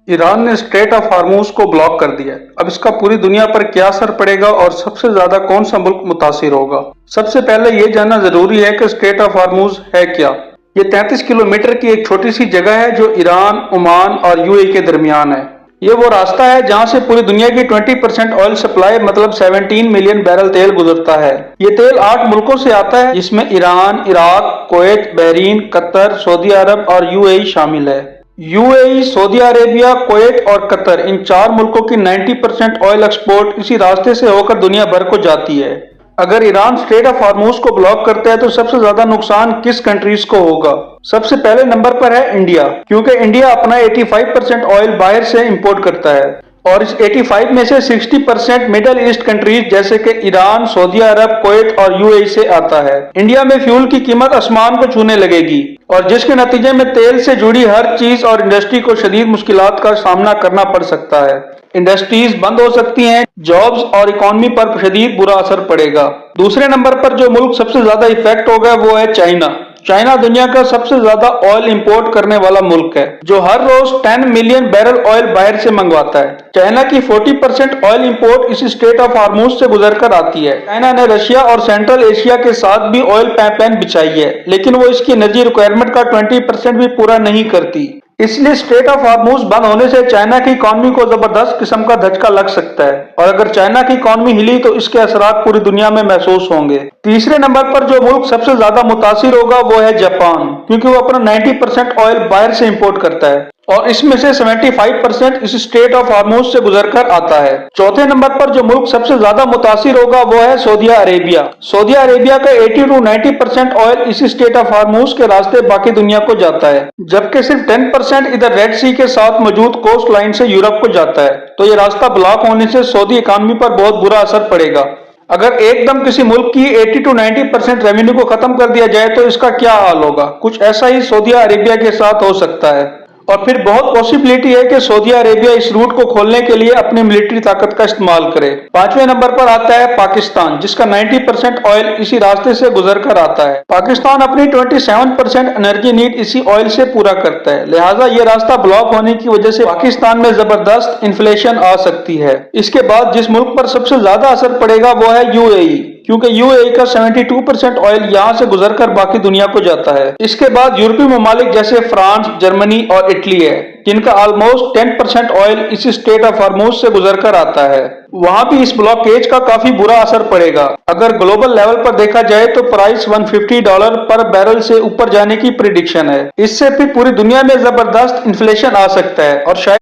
Iran ने straight of Hormuz को block कर दिया है। अब इसका पूरी दुनिया पर क्या असर पड़ेगा और सबसे ज्यादा कौन सा मुल्क मुतासिर होगा। सबसे पहले ये जानना जरूरी है कि स्ट्रेट ऑफ हार्मूज है क्या। ये 33 किलोमीटर की एक छोटी सी जगह है जो ईरान, ओमान और यूएई के दरमियान है। ये वो रास्ता है जहां से पूरी दुनिया की 20% ऑयल सप्लाई मतलब 17 मिलियन बैरल तेल गुजरता है। ये तेल 8 मुल्कों से आता है जिसमें Iran, Iraq, Kuwait, Bahrain, Qatar, Saudi Arab और यूएई शामिल है। यूएई, सऊदी अरेबिया, कुवैत और कतर इन 4 मुल्कों की 90% ऑयल एक्सपोर्ट इसी रास्ते से होकर दुनिया भर को जाती है। अगर ईरान स्ट्रेट ऑफ हार्मूज को ब्लॉक करता है तो सबसे ज्यादा नुकसान किस कंट्रीज को होगा। सबसे पहले नंबर पर है इंडिया, क्योंकि इंडिया अपना 85% ऑयल बाहर से इंपोर्ट करता है और इस 85 में से 60% मिडल ईस्ट कंट्रीज जैसे कि ईरान, सऊदी अरब, कुवैत और यूएई से आता है। इंडिया में फ्यूल की कीमत आसमान को छूने लगेगी और जिसके नतीजे में तेल से जुड़ी हर चीज और इंडस्ट्री को शदीद मुश्किलात का सामना करना पड़ सकता है। इंडस्ट्रीज बंद हो सकती हैं, जॉब्स और इकोनॉमी पर शदीद बुरा असर पड़ेगा। दूसरे नंबर पर जो मुल्क सबसे ज्यादा इफेक्ट होगा वो है चाइना। चाइना दुनिया का सबसे ज्यादा ऑयल इंपोर्ट करने वाला मुल्क है जो हर रोज 10 मिलियन बैरल ऑयल बाहर से मंगवाता है। चाइना की 40% ऑयल इंपोर्ट इसी स्ट्रेट ऑफ हार्मूज से गुजरकर आती है। चाइना ने रशिया और सेंट्रल एशिया के साथ भी ऑयल पाइपलाइन बिछाई है, लेकिन वो इसकी एनर्जी रिक्वायरमेंट का 20% भी पूरा नहीं करती। इसलिए स्ट्रेट ऑफ हार्मूज बंद होने से चाइना की इकोनॉमी को जबरदस्त किस्म का धचका लग सकता है और अगर चाइना की इकोनॉमी हिली तो इसके असरात पूरी दुनिया में महसूस होंगे। तीसरे नंबर पर जो मुल्क सबसे ज्यादा मुतासिर होगा वो है जापान, क्योंकि वो अपना 90% ऑयल बाहर से इंपोर्ट करता है और इसमें से 75% इस स्ट्रेट ऑफ हार्मूज से गुजरकर आता है। चौथे नंबर पर जो मुल्क सबसे ज्यादा मुतासिर होगा वो है सऊदी अरेबिया। सऊदी अरेबिया का 80 to 90% ऑयल इसी स्ट्रेट ऑफ हार्मूज के रास्ते बाकी दुनिया को जाता है, जबकि सिर्फ 10% इधर रेड सी के साथ मौजूद कोस्ट लाइन से यूरोप को जाता है। तो ये रास्ता ब्लॉक होने से सऊदी इकोनॉमी पर बहुत बुरा असर पड़ेगा। अगर एकदम किसी मुल्क की 80 to 90% रेवेन्यू को खत्म कर दिया जाए तो इसका क्या हाल होगा। कुछ ऐसा ही सऊदी अरेबिया के साथ हो सकता है और फिर बहुत पॉसिबिलिटी है कि सऊदी अरेबिया इस रूट को खोलने के लिए अपनी मिलिट्री ताकत का इस्तेमाल करे। पांचवें नंबर पर आता है पाकिस्तान, जिसका 90% ऑयल इसी रास्ते से गुजर कर आता है। पाकिस्तान अपनी 27% एनर्जी नीड इसी ऑयल से पूरा करता है, लिहाजा ये रास्ता ब्लॉक होने की वजह से पाकिस्तान में जबरदस्त इन्फ्लेशन आ सकती है। इसके बाद जिस मुल्क पर सबसे ज्यादा असर पड़ेगा वो है यूएई, क्योंकि यूएई का 72% ऑयल यहाँ से गुजरकर बाकी दुनिया को जाता है। इसके बाद यूरोपीय ममालिक जैसे फ्रांस, जर्मनी और इटली है, जिनका ऑलमोस्ट 10% ऑयल इसी स्ट्रेट ऑफ हार्मूज से गुजरकर आता है। वहां भी इस ब्लॉकेज का काफी बुरा असर पड़ेगा। अगर ग्लोबल लेवल पर देखा जाए तो प्राइस $150 पर बैरल से ऊपर जाने की प्रिडिक्शन है। इससे फिर पूरी दुनिया में जबरदस्त इन्फ्लेशन आ सकता है और शायद